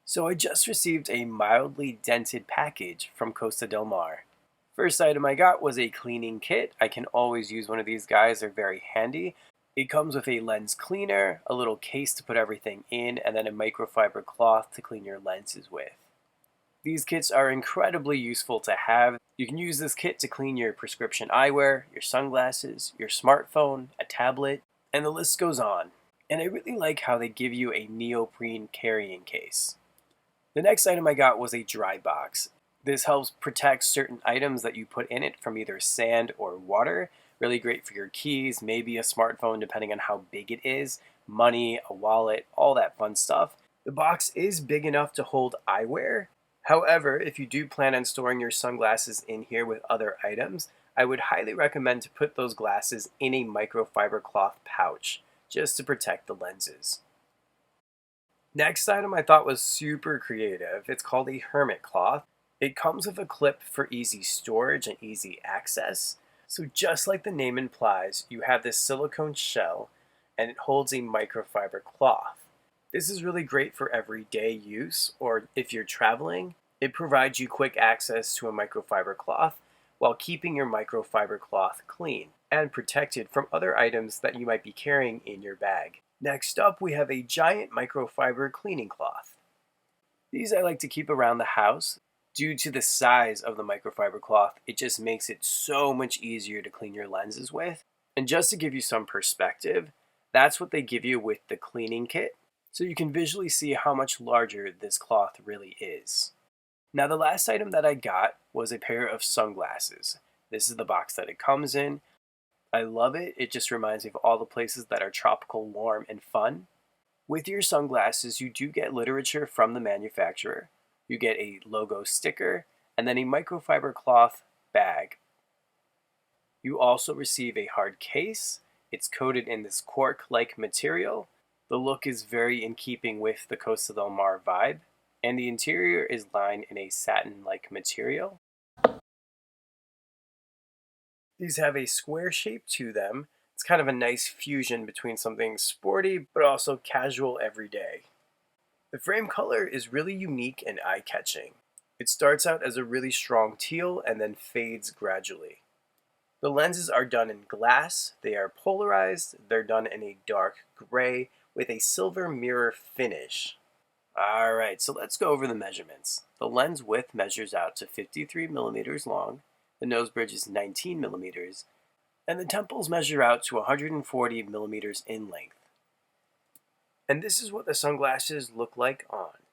So I just received a mildly dented package from Costa Del Mar. First item I got was a cleaning kit. I can always use one of these guys, they're very handy. It comes with a lens cleaner, a little case to put everything in, and then a microfiber cloth to clean your lenses with. These kits are incredibly useful to have. You can use this kit to clean your prescription eyewear, your sunglasses, your smartphone, a tablet, and the list goes on. And I really like how they give you a neoprene carrying case. The next item I got was a dry box. This helps protect certain items that you put in it from either sand or water. Really great for your keys, maybe a smartphone depending on how big it is, money, a wallet, all that fun stuff. The box is big enough to hold eyewear. However, if you do plan on storing your sunglasses in here with other items, I would highly recommend to put those glasses in a microfiber cloth pouch, just to protect the lenses. Next item I thought was super creative. It's called a Hermit Cloth. It comes with a clip for easy storage and easy access. So just like the name implies, you have this silicone shell and it holds a microfiber cloth. This is really great for everyday use, or if you're traveling, it provides you quick access to a microfiber cloth while keeping your microfiber cloth clean and protected from other items that you might be carrying in your bag. Next up, we have a giant microfiber cleaning cloth. These I like to keep around the house. Due to the size of the microfiber cloth, it just makes it so much easier to clean your lenses with. And just to give you some perspective, that's what they give you with the cleaning kit, so you can visually see how much larger this cloth really is. Now the last item that I got was a pair of sunglasses. This is the box that it comes in. I love it. It just reminds me of all the places that are tropical, warm, and fun. With your sunglasses, you do get literature from the manufacturer. You get a logo sticker, and then a microfiber cloth bag. You also receive a hard case. It's coated in this cork-like material. The look is very in keeping with the Costa Del Mar vibe, and the interior is lined in a satin-like material. These have a square shape to them. It's kind of a nice fusion between something sporty but also casual everyday. The frame color is really unique and eye-catching. It starts out as a really strong teal and then fades gradually. The lenses are done in glass, they are polarized, they're done in a dark gray with a silver mirror finish. Alright, so let's go over the measurements. The lens width measures out to 53 millimeters long, the nose bridge is 19 millimeters, and the temples measure out to 140 millimeters in length. And this is what the sunglasses look like on.